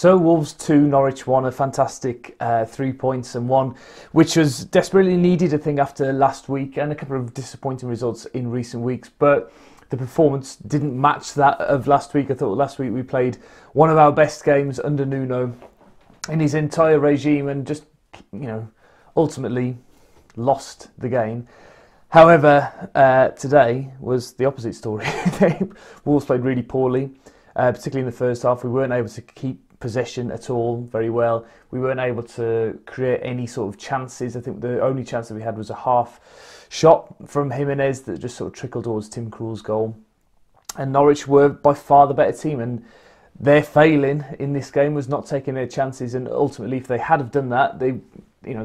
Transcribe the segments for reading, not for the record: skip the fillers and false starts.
So Wolves 2, Norwich 1, a fantastic 3 points, and one which was desperately needed, I think, after last week and a couple of disappointing results in recent weeks. But the performance didn't match that of last week. I thought last week we played one of our best games under Nuno in his entire regime and just, ultimately lost the game. However, today was the opposite story. Wolves played really poorly, particularly in the first half. We weren't able to keep possession at all very well. We weren't able to create any sort of chances. I think the only chance that we had was a half shot from Jimenez that just sort of trickled towards Tim Krul's goal. And Norwich were by far the better team, and their failing in this game was not taking their chances. And ultimately, if they had have done that, they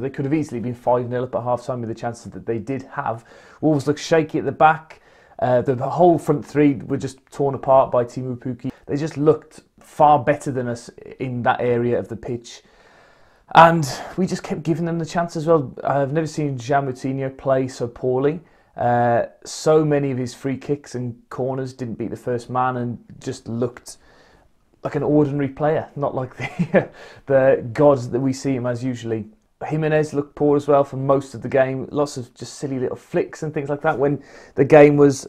could have easily been 5-0 up at half time with the chances that they did have. Wolves looked shaky at the back. The whole front three were just torn apart by Teemu Pukki. They just looked far better than us in that area of the pitch. And we just kept giving them the chance as well. I've never seen Jean Moutinho play so poorly. So many of his free kicks and corners didn't beat the first man and just looked like an ordinary player, not like the gods that we see him as usually. Jimenez looked poor as well for most of the game. Lots of just silly little flicks and things like that when the game was...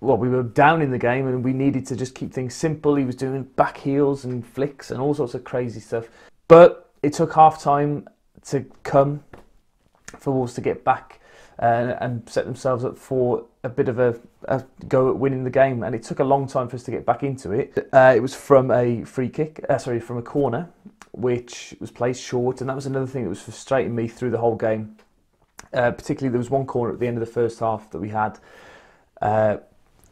Well, we were down in the game and we needed to just keep things simple. He was doing back heels and flicks and all sorts of crazy stuff. But it took half time to come for Wolves to get back and set themselves up for a bit of a go at winning the game. And it took a long time for us to get back into it. It was from a free kick, from a corner, which was played short. And that was another thing that was frustrating me through the whole game. Particularly, there was one corner at the end of the first half that we had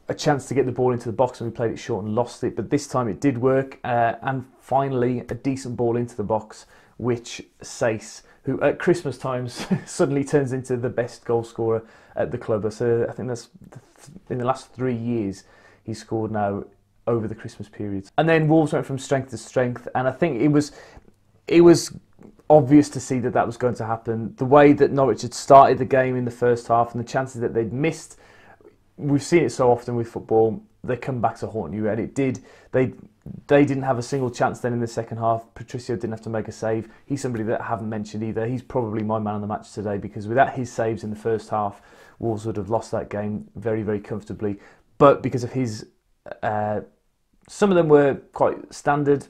a chance to get the ball into the box and we played it short and lost it, but this time it did work, and finally a decent ball into the box, which Sace, who at Christmas times suddenly turns into the best goal scorer at the club. So I think that's in the last 3 years he's scored now over the Christmas periods. And then Wolves went from strength to strength, and I think it was obvious to see that was going to happen. The way that Norwich had started the game in the first half and the chances that they'd missed, we've seen it so often with football. They come back to haunt you, and it did. They didn't have a single chance then in the second half. Patricio didn't have to make a save. He's somebody that I haven't mentioned either. He's probably my man of the match today, because without his saves in the first half, Wolves would have lost that game very, very comfortably. But because of his, some of them were quite standard,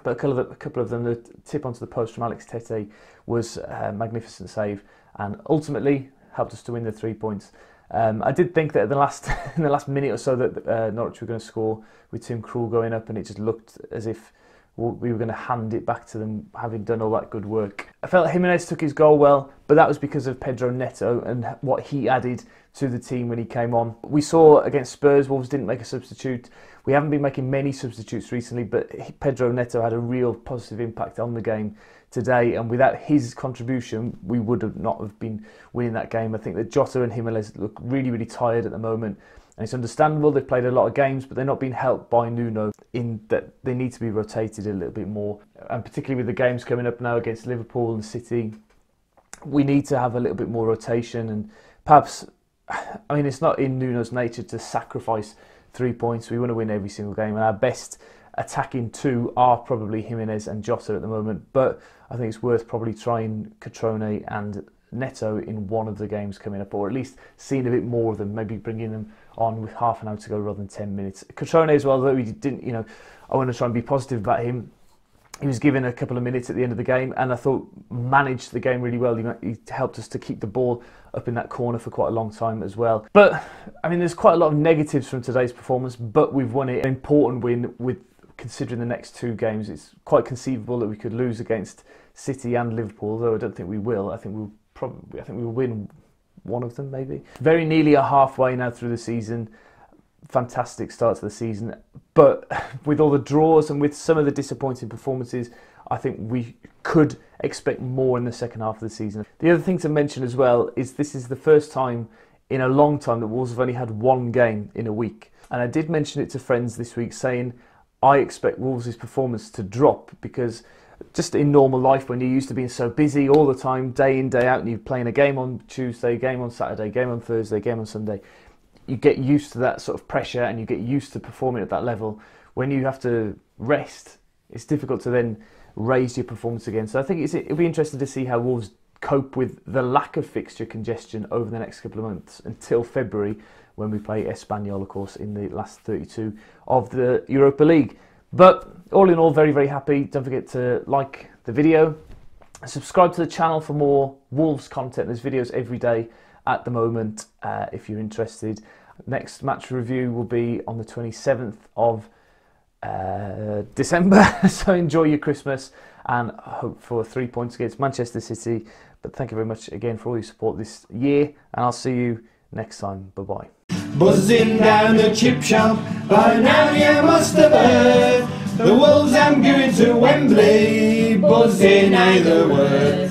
but a couple of them, the tip onto the post from Alex Tete was a magnificent save, and ultimately helped us to win the 3 points. I did think that in the last minute or so that Norwich were going to score with Tim Krul going up, and it just looked as if we were going to hand it back to them, having done all that good work. I felt Jimenez took his goal well, but that was because of Pedro Neto and what he added to the team when he came on. We saw against Spurs, Wolves didn't make a substitute. We haven't been making many substitutes recently, but Pedro Neto had a real positive impact on the game today, and without his contribution we would not have been winning that game. I think that Jota and Jimenez look really, really tired at the moment, and it's understandable. They've played a lot of games, but they're not being helped by Nuno in that they need to be rotated a little bit more, and particularly with the games coming up now against Liverpool and City, we need to have a little bit more rotation. And perhaps, I mean, it's not in Nuno's nature to sacrifice 3 points. We want to win every single game, and our best attacking two are probably Jimenez and Jota at the moment, but I think it's worth probably trying Cutrone and Neto in one of the games coming up, or at least seeing a bit more of them, maybe bringing them on with half an hour to go rather than 10 minutes. Cutrone as well, though we didn't, I want to try and be positive about him. He was given a couple of minutes at the end of the game, and I thought managed the game really well. He helped us to keep the ball up in that corner for quite a long time as well. But, I mean, there's quite a lot of negatives from today's performance, but we've won it. An important win with considering the next two games. It's quite conceivable that we could lose against City and Liverpool, though I don't think we will. I think we'll win one of them, maybe. Very nearly a halfway now through the season. Fantastic start to the season, but with all the draws and with some of the disappointing performances, I think we could expect more in the second half of the season. The other thing to mention as well is this is the first time in a long time that Wolves have only had one game in a week, and I did mention it to friends this week, saying I expect Wolves' performance to drop, because just in normal life, when you're used to being so busy all the time, day in, day out, and you're playing a game on Tuesday, game on Saturday, game on Thursday, game on Sunday, you get used to that sort of pressure and you get used to performing at that level. When you have to rest, it's difficult to then raise your performance again. So I think it'll be interesting to see how Wolves cope with the lack of fixture congestion over the next couple of months until February, when we play Espanyol, of course, in the last 32 of the Europa League. But all in all, very, very happy. Don't forget to like the video, subscribe to the channel for more Wolves content. There's videos every day at the moment, if you're interested. Next match review will be on the 27th of December. So enjoy your Christmas and hope for 3 points against Manchester City. But thank you very much again for all your support this year, and I'll see you next time. Bye-bye. Buzzing down the chip shop, by now you must have heard the Wolves I'm going to Wembley, buzzing either word.